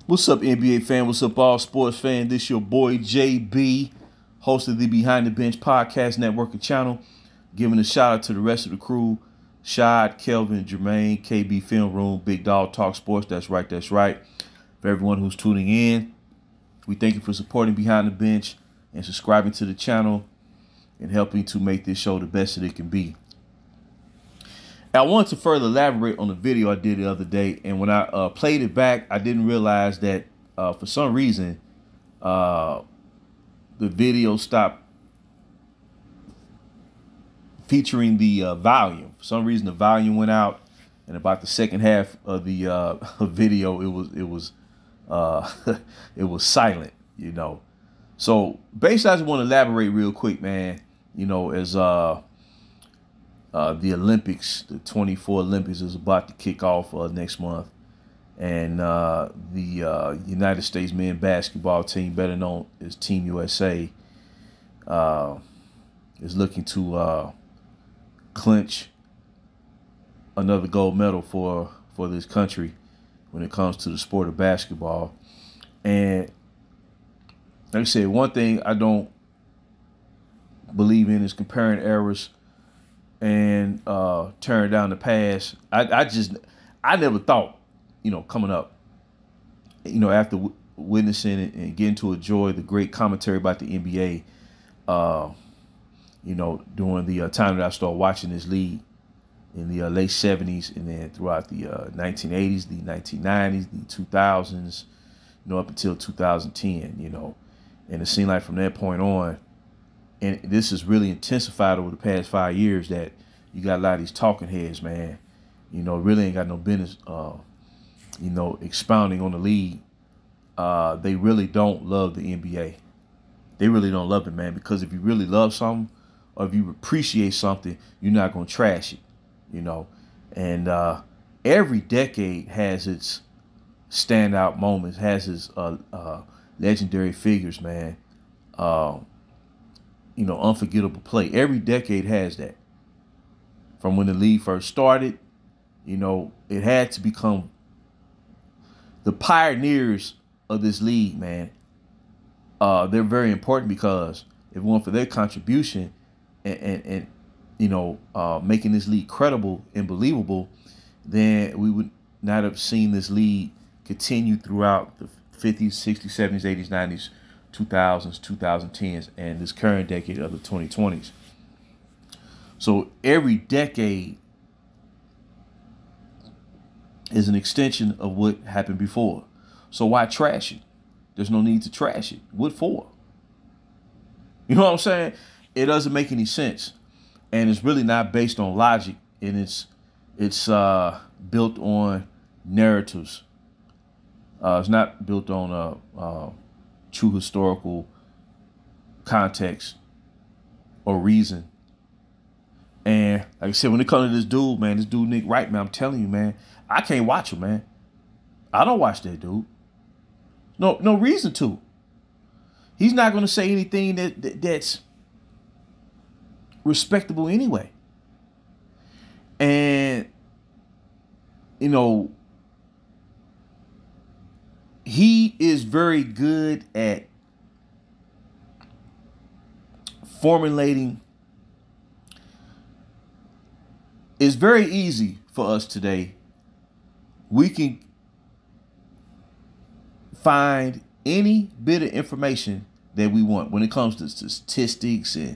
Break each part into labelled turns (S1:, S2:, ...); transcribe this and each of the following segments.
S1: What's up, NBA fan? What's up, all sports fan? This your boy JB, host of the Behind the Bench Podcast Network and channel. Giving a shout out to the rest of the crew: Shad, Kelvin, Jermaine, KB Film Room, Big Dog Talk Sports. That's right, that's right. For everyone who's tuning in, we thank you for supporting Behind the Bench and subscribing to the channel and helping to make this show the best that it can be. I wanted to further elaborate on the video I did the other day, and when I played it back, I didn't realize that for some reason the video stopped featuring the volume. For some reason, the volume went out, and about the second half of the video, it was silent. You know, so basically, I just want to elaborate real quick, man. You know, as the Olympics, the 24 Olympics is about to kick off next month. And the United States men's basketball team, better known as Team USA, is looking to clinch another gold medal for this country when it comes to the sport of basketball. And like I said, one thing I don't believe in is comparing errors and tearing down the past. I never thought, coming up, after witnessing it and getting to enjoy the great commentary about the NBA, during the time that I started watching this league in the late 70s and then throughout the 1980s, the 1990s, the 2000s, up until 2010, and it seemed like from that point on, and this is really intensified over the past 5 years, that you got a lot of these talking heads, man, really ain't got no business, expounding on the league. They really don't love the NBA. They really don't love it, man, because if you really love something or if you appreciate something, you're not going to trash it, and every decade has its standout moments, has its legendary figures, man. Unforgettable play. Every decade has that. From when the league first started, it had to become the pioneers of this league, man. They're very important because if it weren't for their contribution and making this league credible and believable, then we would not have seen this league continue throughout the 50s, 60s, 70s, 80s, 90s, 2000s, 2010s, and this current decade of the 2020s. So every decade is an extension of what happened before. So why trash it? There's no need to trash it. What for? You know what I'm saying? It doesn't make any sense. And it's really not based on logic, and it's built on narratives. It's not built on true historical context or reason. And like I said, when it comes to this dude, Nick Wright, man, I'm telling you, man, I can't watch him, man. I don't watch that dude. No reason to. He's not going to say anything that's respectable anyway. And, he is very good at formulating. It's very easy for us today. We can find any bit of information that we want when it comes to statistics and,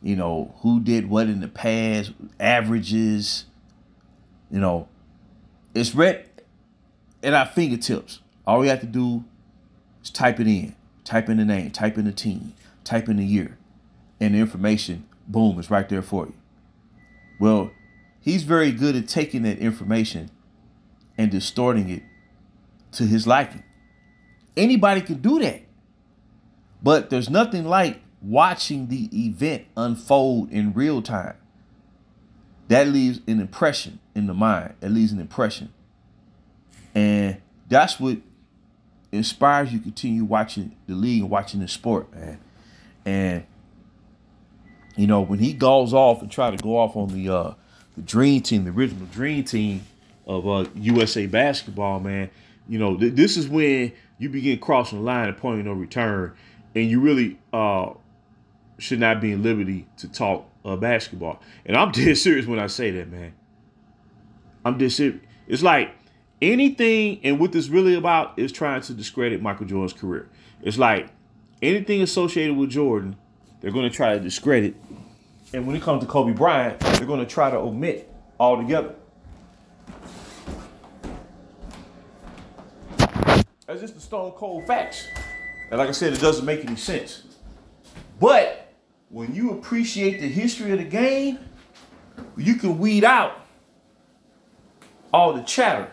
S1: who did what in the past, averages. It's right at our fingertips. All we have to do is type it in, type in the name, type in the team, type in the year, and the information, boom, it's right there for you. Well, he's very good at taking that information and distorting it to his liking. Anybody can do that. But there's nothing like watching the event unfold in real time. That leaves an impression in the mind. It leaves an impression. And that's what inspires you to continue watching the league and watching the sport, man. And, when he goes off and try to go off on the dream team, the original dream team of USA basketball, man, You know, this is when you begin crossing the line and point of no return, and you really should not be in liberty to talk basketball. And I'm dead serious when I say that, man. I'm dead serious. It's like anything, and what this really about is trying to discredit Michael Jordan's career. It's like anything associated with Jordan, they're going to try to discredit. And when it comes to Kobe Bryant, they're going to try to omit altogether. That's just the stone cold facts. And like I said, it doesn't make any sense. But when you appreciate the history of the game, you can weed out all the chatter.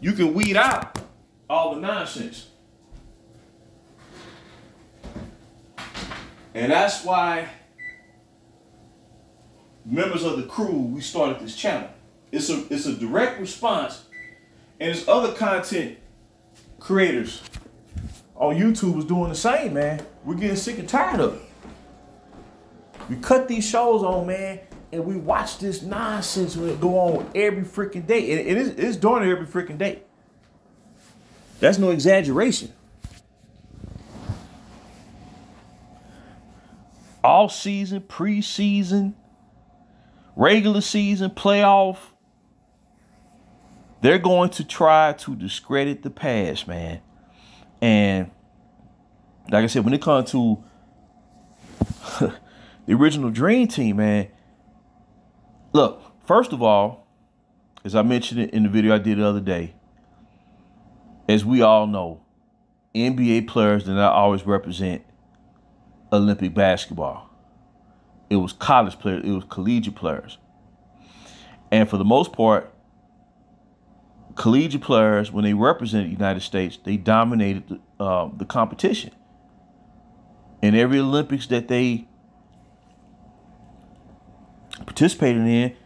S1: You can weed out all the nonsense. And that's why members of the crew, we started this channel. It's a direct response. And there's other content creators on YouTube is doing the same, man. We're getting sick and tired of it. We cut these shows on, man, and we watch this nonsense when it go on every freaking day. And it's doing it every freaking day. That's no exaggeration. All season, preseason, regular season, playoff. They're going to try to discredit the past, man. And like I said, when it comes to the original Dream Team, man, look, first of all, as I mentioned it in the video I did the other day, as we all know, NBA players do not always represent Olympic basketball. It was college players, it was collegiate players. And for the most part, collegiate players, when they represented the United States, they dominated the competition. In every Olympics that they participated in,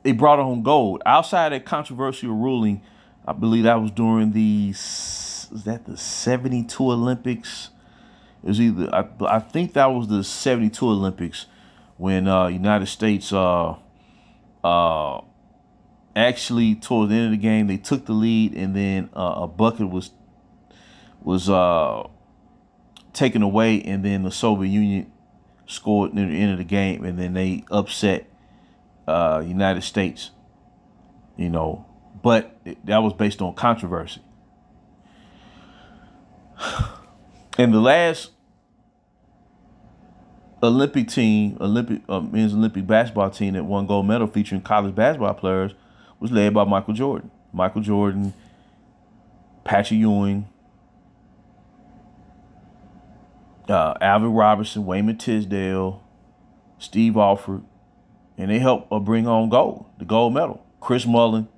S1: they brought home gold. Outside that controversial ruling, I believe that was during the 72 Olympics? It was either, I think that was the 72 Olympics when United States actually, towards the end of the game, they took the lead, and then a bucket was taken away, and then the Soviet Union scored near the end of the game, and then they upset United States. You know, but that was based on controversy. And the last Olympic team, men's Olympic basketball team that won gold medal featuring college basketball players was led by Michael Jordan. Michael Jordan, Patrick Ewing, Alvin Robertson, Wayman Tisdale, Steve Alford, and they helped bring home gold, the gold medal. Chris Mullin,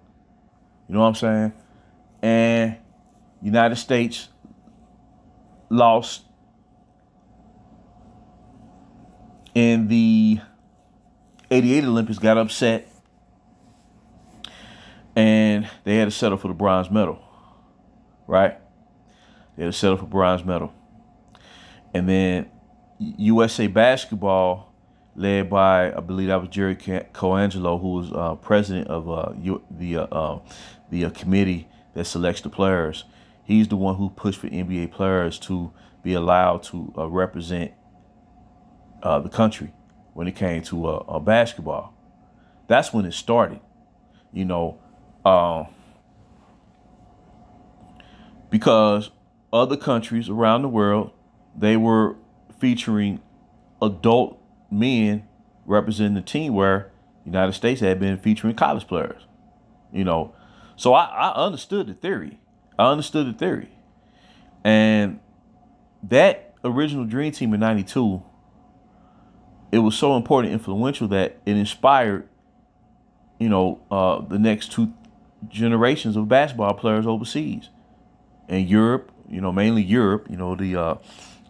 S1: you know what I'm saying? And United States lost in the 88 Olympics, got upset, and they had to settle for the bronze medal, right? They had to settle for bronze medal. And then USA Basketball, led by, I believe that was Jerry Coangelo, who was president of the committee that selects the players. He's the one who pushed for NBA players to be allowed to represent the country when it came to basketball. That's when it started, you know, because other countries around the world, they were featuring adult men representing the team, where the United States had been featuring college players, you know. So I understood the theory. And that original Dream Team in 92, it was so important, influential, that it inspired, you know, the next two generations of basketball players overseas. And Europe, you know, mainly Europe, you know, the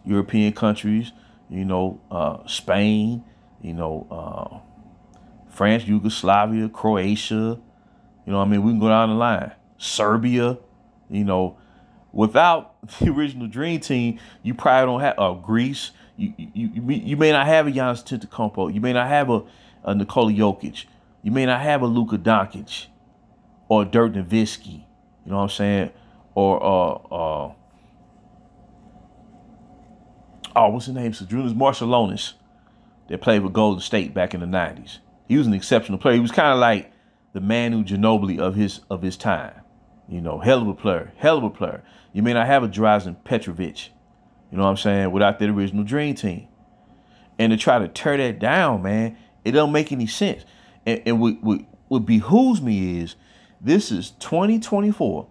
S1: European countries, you know, Spain, you know, France, Yugoslavia, Croatia, you know what I mean? We can go down the line. Serbia, you know. Without the original Dream Team, you probably don't have Greece. You may not have a Giannis Antetokounmpo. You may not have a Nikola Jokic. You may not have a Luka Doncic or Dirk Nowitzki. You know what I'm saying? Or what's his name? Julius Marcellonis that played with Golden State back in the 90s. He was an exceptional player. He was kind of like the Manu Ginobili of his time. You know, hell of a player. Hell of a player. You may not have a Drazen Petrovic, you know what I'm saying, without that original Dream Team. And to try to tear that down, man, it don't make any sense. And what behooves me is this is 2024.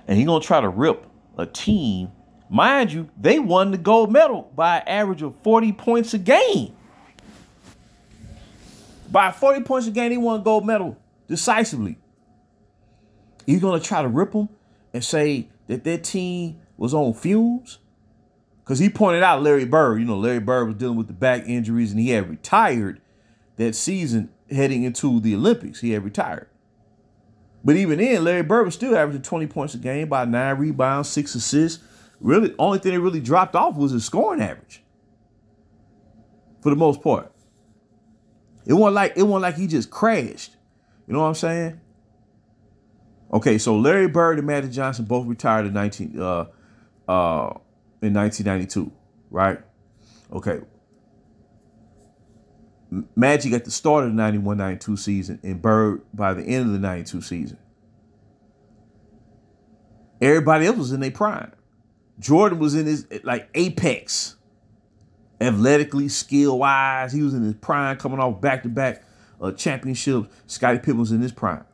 S1: And he's going to try to rip a team. Mind you, they won the gold medal by an average of 40 points a game. By 40 points a game, they won a gold medal decisively. He's going to try to rip them and say that their team was on fumes. Because he pointed out Larry Bird. You know, Larry Bird was dealing with the back injuries, and he had retired that season heading into the Olympics. He had retired. But even then, Larry Bird was still averaging 20 points a game, by 9 rebounds, 6 assists. Really, only thing that really dropped off was his scoring average. For the most part. It wasn't like he just crashed. You know what I'm saying? Okay, so Larry Bird and Magic Johnson both retired in 1992, right? Okay. Magic at the start of the 91-92 season, and Bird by the end of the 92 season. Everybody else was in their prime. Jordan was in his apex, athletically, skill-wise. He was in his prime, coming off back-to-back championships. Scottie Pippen was in his prime.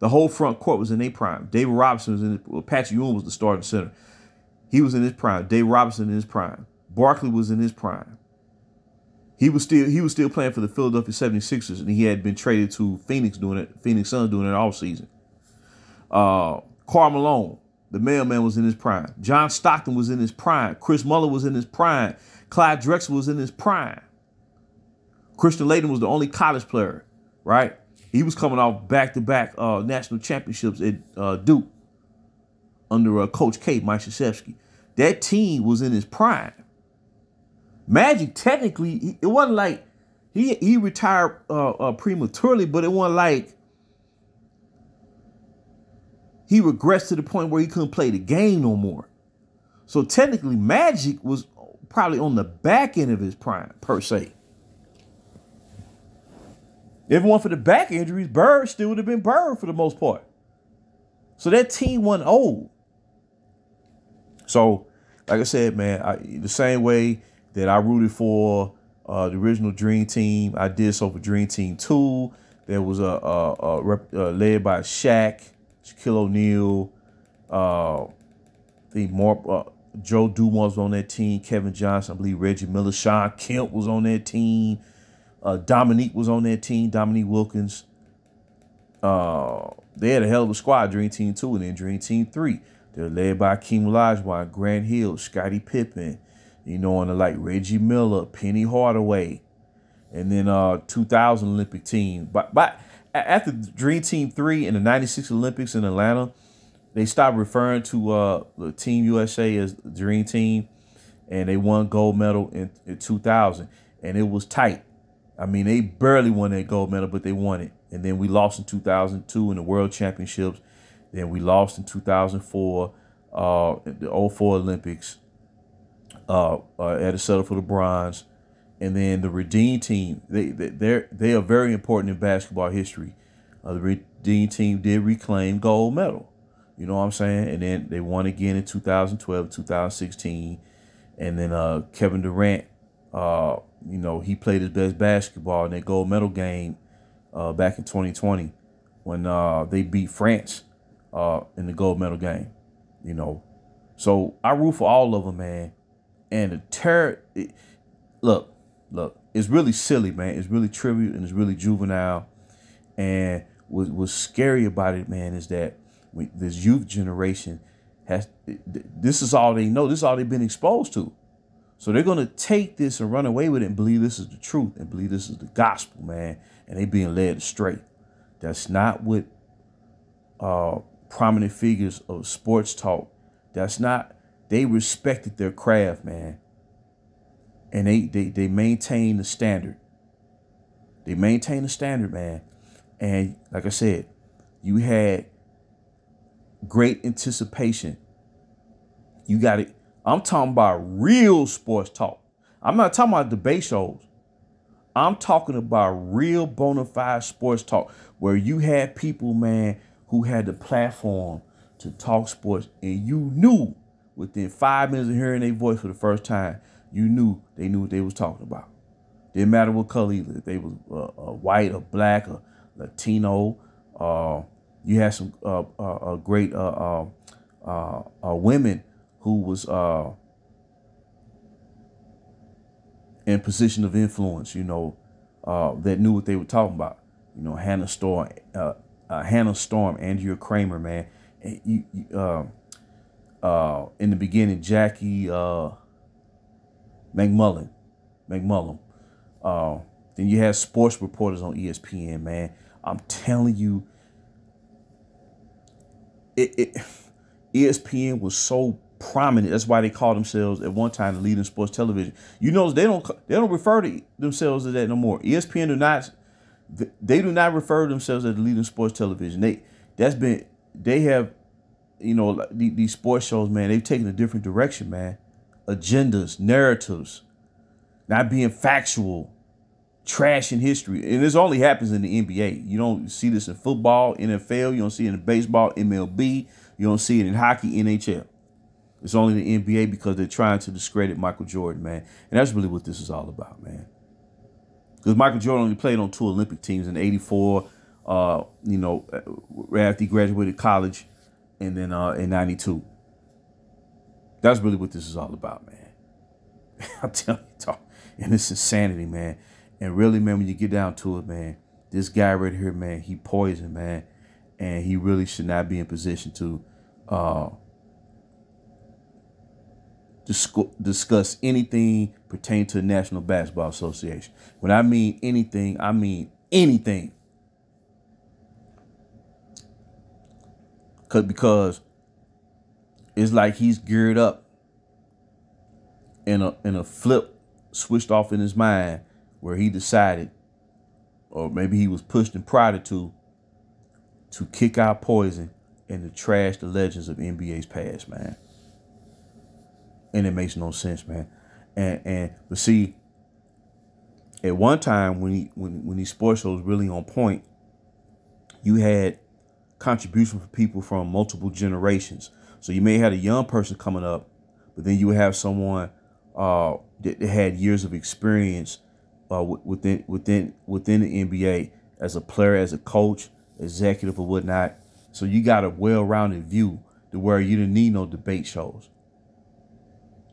S1: The whole front court was in their prime. David Robinson was in it. Patrick Ewing was the starting center. He was in his prime. David Robinson in his prime. Barkley was in his prime. He was still playing for the Philadelphia 76ers, and he had been traded to Phoenix Suns doing it all season. Karl Malone, the mailman, was in his prime. John Stockton was in his prime. Chris Muller was in his prime. Clyde Drexler was in his prime. Christian Laettner was the only college player, right? He was coming off back-to-back national championships at Duke under Coach K, Mike Krzyzewski. That team was in his prime. Magic, technically, it wasn't like he retired prematurely, but it wasn't like he regressed to the point where he couldn't play the game no more. So technically, Magic was probably on the back end of his prime, per se. If it weren't for the back injuries, Bird still would have been Bird for the most part. So that team wasn't old. So, like I said, man, the same way that I rooted for the original Dream Team, I did so for Dream Team 2. There was led by Shaq, Shaquille O'Neal, Joe Dumars was on that team, Kevin Johnson, I believe Reggie Miller, Sean Kemp was on that team, Dominique was on that team, Dominique Wilkins. They had a hell of a squad, Dream Team 2, and then Dream Team 3. They're led by Akeem Olajuwon, Grant Hill, Scottie Pippen, you know, and like Reggie Miller, Penny Hardaway, and then 2000 Olympic team. But after Dream Team 3 in the 96 Olympics in Atlanta, they stopped referring to the Team USA as Dream Team, and they won gold medal in 2000, and it was tight. I mean, they barely won that gold medal, but they won it. And then we lost in 2002 in the World Championships. Then we lost in 2004, the 04 Olympics. Had to settle for the bronze. And then the Redeem team, they are very important in basketball history. The Redeem team did reclaim gold medal. You know what I'm saying? And then they won again in 2012, 2016. And then Kevin Durant, you know, he played his best basketball in that gold medal game back in 2020 when they beat France in the gold medal game, you know. So I root for all of them, man. And the terror, look, it's really silly, man. It's really trivial and it's really juvenile. And what's scary about it, man, is that this youth generation this is all they know. This is all they've been exposed to. So they're going to take this and run away with it and believe this is the truth and believe this is the gospel, man. And they being led astray. That's not what prominent figures of sports talk. That's not, they respected their craft, man. And they maintain the standard. They maintain the standard, man. And like I said, you had great anticipation. You got it. I'm talking about real sports talk. I'm not talking about debate shows. I'm talking about real bona fide sports talk where you had people, man, who had the platform to talk sports, and you knew within 5 minutes of hearing their voice for the first time, you knew what they was talking about. Didn't matter what color either. If they was white or black or Latino. You had some great women who was in position of influence, that knew what they were talking about. Hannah Storm, Andrea Kramer, man. And in the beginning, Jackie McMullen. Then you had sports reporters on ESPN, man. I'm telling you, ESPN was so prominent. That's why they call themselves at one time the leading sports television. They don't refer to themselves as that no more. ESPN do not refer to themselves as the leading sports television. They have these sports shows, man. They've taken a different direction, man. Agendas, narratives, not being factual, trashing history. And this only happens in the NBA. You don't see this in football, NFL. You don't see it in baseball, MLB. You don't see it in hockey, NHL. It's only the NBA because they're trying to discredit Michael Jordan, man. And that's really what this is all about, man. Because Michael Jordan only played on 2 Olympic teams in '84, right after he graduated college, and then in '92. That's really what this is all about, man. I'm telling you, talk. And it's insanity, man. And really, man, when you get down to it, man, this guy right here, man, he poisoned, man. And he really should not be in position to discuss anything pertaining to the National Basketball Association. When I mean anything, I mean anything. Because it's like he's geared up and a flip switched off in his mind where he decided, or maybe he was pushed and prodded to kick out poison and to trash the legends of NBA's past, man. And it makes no sense, man. But see, at one time when these sports shows really on point, you had contribution from people from multiple generations. So you may have a young person coming up, but then you would have someone that had years of experience within the NBA as a player, as a coach, executive, or whatnot. So you got a well-rounded view to where you didn't need no debate shows.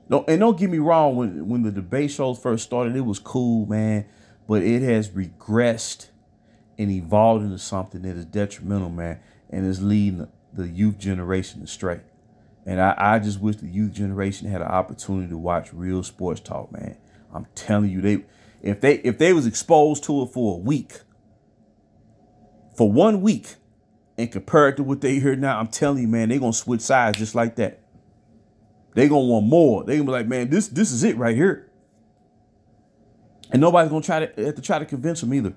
S1: No, and don't get me wrong, when the debate shows first started, it was cool, man. But it has regressed and evolved into something that is detrimental, man, and is leading the youth generation astray. And I just wish the youth generation had an opportunity to watch real sports talk, man. I'm telling you, if they was exposed to it for one week, and compared to what they hear now, I'm telling you, man, they're gonna switch sides just like that. They're gonna want more. They're gonna be like, man, this is it right here. And nobody's gonna try to convince them either.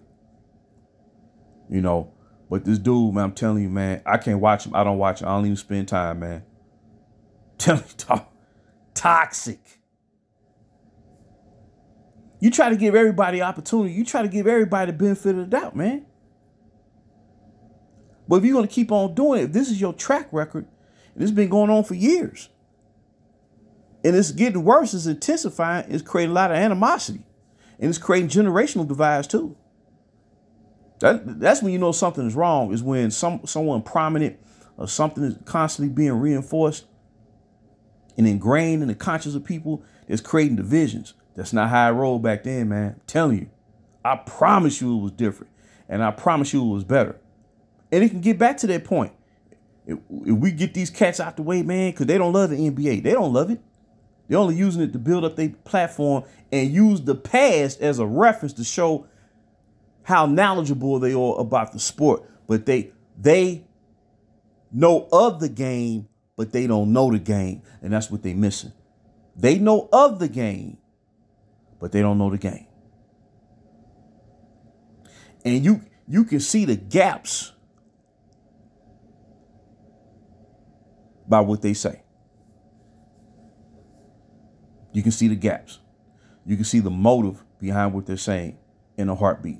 S1: But this dude, man, I'm telling you, man, I can't watch him. I don't watch him. I don't even spend time, man. Tell me, toxic. You try to give everybody opportunity. You try to give everybody the benefit of the doubt, man. But if you're going to keep on doing it, if this is your track record, and it's been going on for years, and it's getting worse, it's intensifying, it's creating a lot of animosity, and it's creating generational divides too. That's when you know something is wrong, is when someone prominent or something is constantly being reinforced and ingrained in the conscience of people that's creating divisions. That's not how I rolled back then, man. I'm telling you. I promise you it was different. And I promise you it was better. And it can get back to that point. If we get these cats out the way, man, because they don't love the NBA. They don't love it. They're only using it to build up their platform and use the past as a reference to show how knowledgeable they are about the sport. But they know of the game, but they don't know the game. And that's what they're missing. They know of the game, but they don't know the game. And you can see the gaps by what they say. You can see the gaps. You can see the motive behind what they're saying in a heartbeat.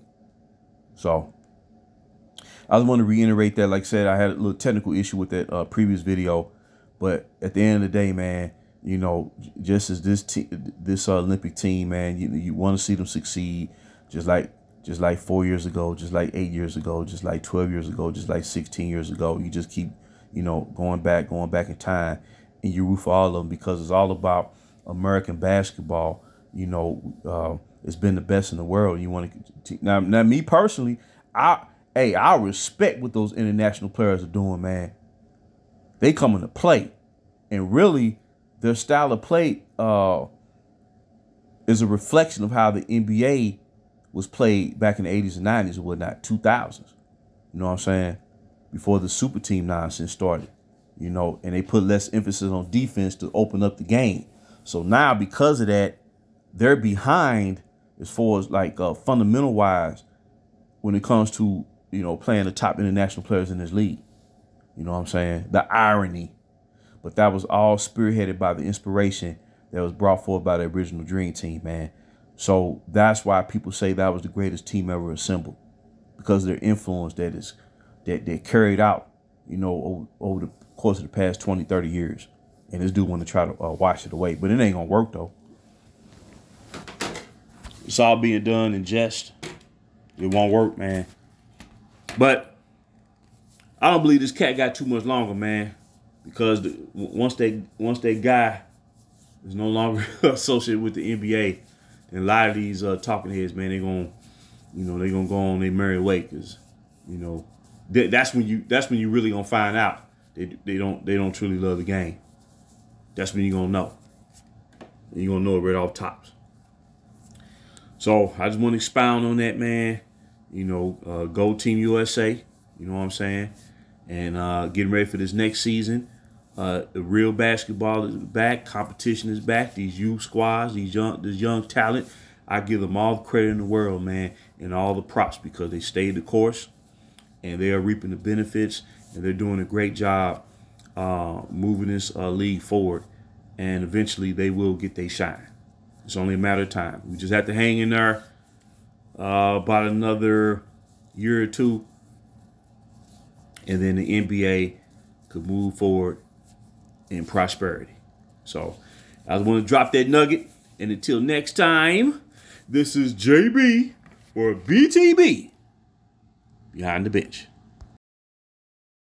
S1: So I just want to reiterate that. Like I said, I had a little technical issue with that previous video, but at the end of the day, man, you know, just as this Olympic team, man, you want to see them succeed, just like 4 years ago, just like 8 years ago, just like 12 years ago, just like 16 years ago. You just keep, you know, going back in time, and you root for all of them because it's all about American basketball. You know, it's been the best in the world. You want to now me personally, I respect what those international players are doing, man. They come into play, and really their style of play is a reflection of how the NBA was played back in the 80s and 90s and whatnot, 2000s. You know what I'm saying? Before the super team nonsense started, you know, and they put less emphasis on defense to open up the game. So now, because of that, they're behind as far as like fundamental wise when it comes to, you know, playing the top international players in this league. You know what I'm saying? The irony. But that was all spearheaded by the inspiration that was brought forth by the original Dream Team, man. So that's why people say that was the greatest team ever assembled, because of their influence that they carried out, you know, over the course of the past 20, 30 years. And this dude want to try to wash it away, but it ain't gonna work though. It's all being done in jest. It won't work, man. But I don't believe this cat got too much longer, man, because once that guy is no longer associated with the NBA, then a lot of these talking heads, man, they gonna go on their merry way, because, you know, that's when you really gonna find out they don't truly love the game. That's when you're gonna know. You're gonna know it right off tops. So I just want to expound on that, man. You know, go Team USA. You know what I'm saying? And getting ready for this next season. The real basketball is back. Competition is back. These youth squads, this young talent, I give them all the credit in the world, man, and all the props, because they stayed the course and they are reaping the benefits, and they're doing a great job moving this league forward. And eventually they will get their shine. It's only a matter of time. We just have to hang in there about another year or two, and then the NBA could move forward in prosperity. So I just want to drop that nugget. And until next time, this is JB or BTB Behind the Bench.